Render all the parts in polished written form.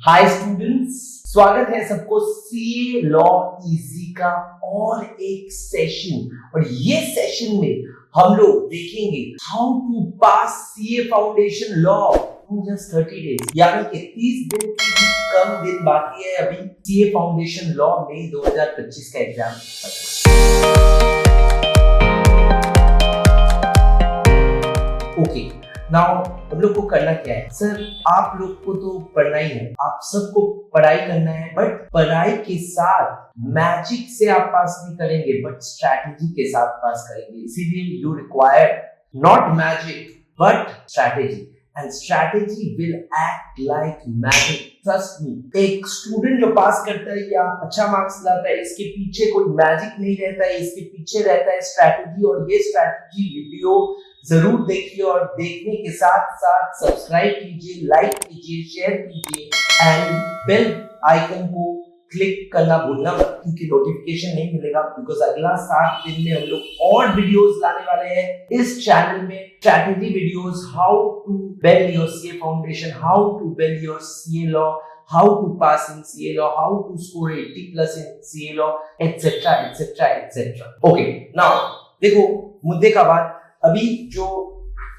Hi students, स्वागत है सबको सीए लॉ इजी का और एक सेशन। और ये सेशन में हम लोग देखेंगे how to pass CA foundation law in just 30 days, यानी कि 30 दिन की भी कम दिन बाकी है अभी सीए फाउंडेशन लॉ मई 2025 का एग्जाम। ओके, नाउ हम लोग को करना क्या है? सर, आप लोग को तो पढ़ना ही है, आप सबको पढ़ाई करना है, बट पढ़ाई के साथ मैजिक से आप पास नहीं करेंगे, बट स्ट्रैटेजी के साथ पास करेंगे। इसीलिए you require not magic but strategy, and strategy will act like magic, trust me. एक स्टूडेंट जो पास करता है या अच्छा मार्क्स लाता है, इसके पीछे कोई मैजिक नहीं रहता है, इसके पीछे रहता है स्ट्रैटेजी। और ये स्ट्रैटेजी वीडियो जरूर देखिए और देखने के साथ साथ सब्सक्राइब कीजिए, लाइक कीजिए, शेयर कीजिए एंड बेल आइकन को क्लिक करना भूलना मत, क्योंकि नोटिफिकेशन नहीं मिलेगा। बिकॉज अगला 7 दिन में हम लोग और वीडियोस लाने वाले हैं इस चैनल में, strategy videos, how to build your CA foundation, how to build your CA law, how to pass in CA law, how to score 80+ in CA law, et cetera et cetera et cetera. Okay, now देखो मुद्दे का बात, अभी जो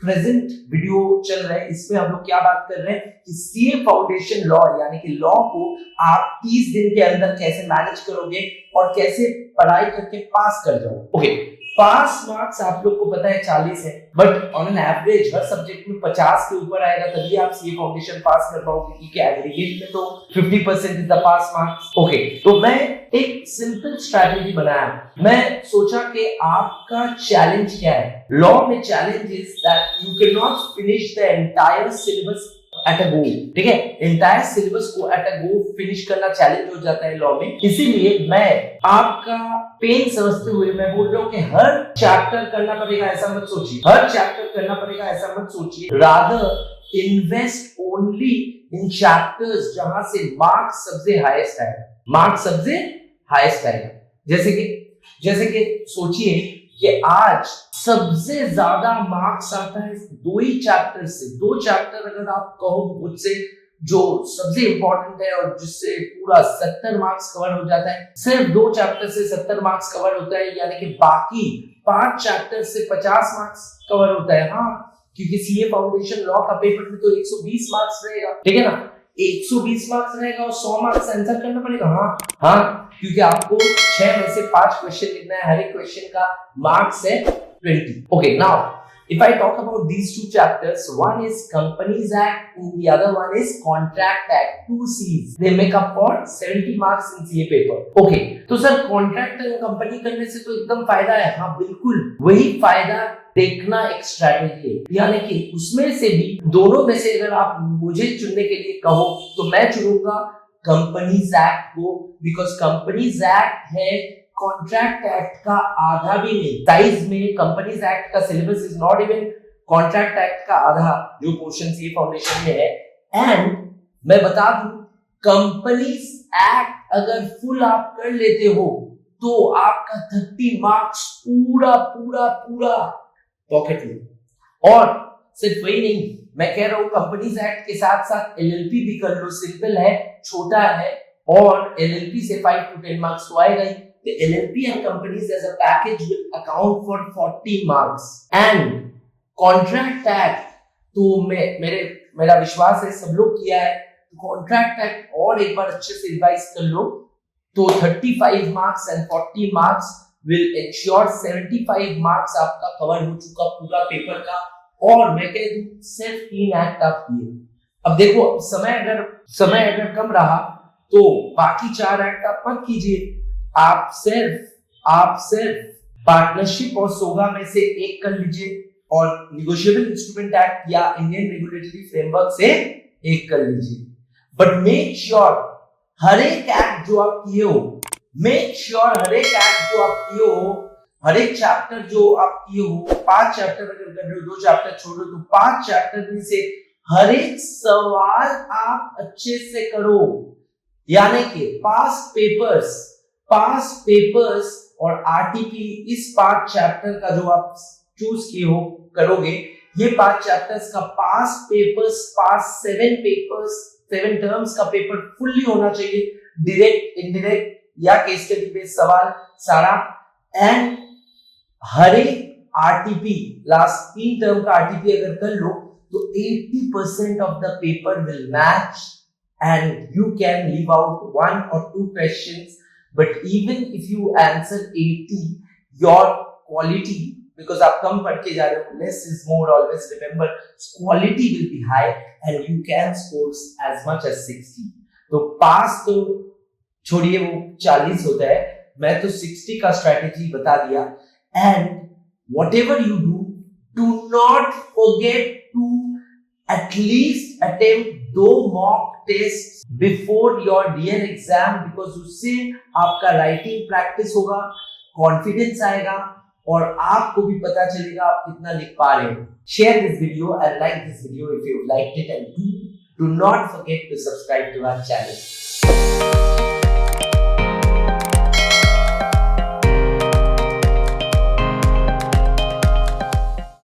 present video चल रहा है इसमें हम लोग क्या बात कर रहे हैं कि सीए फाउंडेशन लॉ यानी कि लॉ को आप 30 दिन के अंदर कैसे मैनेज करोगे और कैसे पढ़ाई करके पास कर जाओगे। ओके, पास मार्क्स आप लोग को पता है 40 है, but on an average her subject में 50 के ऊपर आएगा तभी आप सीए फाउंडेशन पास कर पाओगे, क्योंकि एग्रीगेट में तो 50% is the pass marks. Okay, तो मैं एक सिंपल स्ट्रैटेजी बनाया। मैं सोचा कि आपका चैलेंज क्या है। लॉ में challenge is that you can not finish the entire syllabus at a go, ठीक है? एंटायर सिलेबस को एट अ गो फिनिश करना चैलेंज हो जाता है लॉ में। इसीलिए मैं आपका पेन समझते हुए मैं बोल रहा हूं कि हर चैप्टर करना पड़ेगा ऐसा मत सोचिए, हर चैप्टर करना पड़ेगा ऐसा मत सोचिए, rather invest only in chapters जहां से मार्क्स सबसे हाईएस्ट आएगा, मार्क्स सबसे हाईएस्ट आएगा। जैसे कि सोचिए कि आज सबसे ज्यादा मार्क्स आता है 2 ही चैप्टर से। 2 चैप्टर अगर आप कहो मुझसे जो सबसे इंपॉर्टेंट है और जिससे पूरा 70 मार्क्स कवर हो जाता है, सिर्फ 2 चैप्टर से 70 मार्क्स कवर होता है, यानी कि बाकी 5 चैप्टर से 50 मार्क्स कवर होता है। हाँ, क्योंकि सीए फाउंडेशन लॉ का पेपर में तो 120 मार्क्स रहेगा, ठीक है ना? 120 मार्क्स रहेगा और 100 मार्क्स आंसर करना पड़ेगा। हाँ, क्योंकि आपको 6 में से 5 क्वेश्चन लिखना है, हर एक क्वेश्चन का मार्क्स है 20। Okay, now if I talk about these 2 chapters, one is Companies Act and the other one is Contract Act, 2 C's. They make up for 70 marks in CA paper. Okay, तो sir contract and company करने से तो एकदम फायदा है। हाँ, बिल्कुल वही फायदा देखना एक स्ट्रैटेजी है, यानी कि उसमें से भी दोनों में से अगर आप मुझे चुनने के लिए कहो तो मैं चुनूंगा कंपनीज एक्ट को, बिकॉज कंपनीज एक्ट है कॉन्ट्रैक्ट एक्ट का आधा भी नहीं साइज में। कंपनीज एक्ट का syllabus is not even contract act का आधा जो पोर्शन सीए फाउंडेशन में है। एंड मैं बता दूं, कंपनीज एक्ट अगर फुल आप कर लेते हो तो आपका 30 मार्क्स पूरा पूरा पूरा पॉकेट में। और सिर्फ वही नहीं, मैं कह रहा हूं कंपनीज एक्ट के साथ साथ एलएलपी भी कर लो, सिंपल है, छोटा है, और एलएलपी से 5 to 10 मार्क्स तो आएगा ही। The LLP and companies as a package will account for 40 marks and contract act तो मेरा विश्वास है सब लोग किया है, तो contract act और एक बार अच्छे से रिवाइज कर लो तो 35 marks and 40 marks will ensure 75 marks आपका कवर हो चुका पूरा पेपर का। और मैं कह दूं सिर्फ 3 एक्ट आप किए। अब देखो समय अगर कम रहा तो बाकी 4 एक्ट आप मत कीजिए, आप सिर्फ पार्टनरशिप और सोगा में से एक कर लीजिए और निगोशिएबल इंस्ट्रूमेंट एक्ट या इंडियन रेगुलेटरी फ्रेमवर्क से एक कर लीजिए। बट मेक श्योर हर एक एक्ट जो आप किए हो, हर एक चैप्टर जो आप किए हो, 5 चैप्टर अगर कर रहे हो, 2 चैप्टर छोड़ो तो 5 चैप्टर में से हर एक सवाल आप अच्छे से करो, यानी कि पास पेपर्स और आरटीपी इस 5 चैप्टर का जो आप चूज किए हो करोगे, ये 5 चैप्टर्स का पास पेपर्स, पास 7 पेपर्स 7 टर्म्स का पेपर फुल्ली होना चाहिए, डायरेक्ट, इनडायरेक्ट या केस स्टडी बेस्ड सवाल सारा। एंड हर एक आरटीपी, लास्ट 3 टर्म का आरटीपी अगर कर लो तो 80% of the paper will match and you can leave out 1 or 2 questions, but even if you answer 80, your quality, because आप कम पढ़ के जा रहे हो, less is more, always remember, quality will be high and you can score as much as 60. तो पास तो छोड़िए, वो 40 होता है, मैं तो 60 का स्ट्रैटेजी बता दिया। and whatever you do not forget to at least attempt 2 mock tests before your dear exam, because उससे आपका राइटिंग प्रैक्टिस होगा, कॉन्फिडेंस आएगा और आपको भी पता चलेगा आप कितना लिख पा रहे हो। Share this video and like this video if you liked it, and do not forget to subscribe to our channel.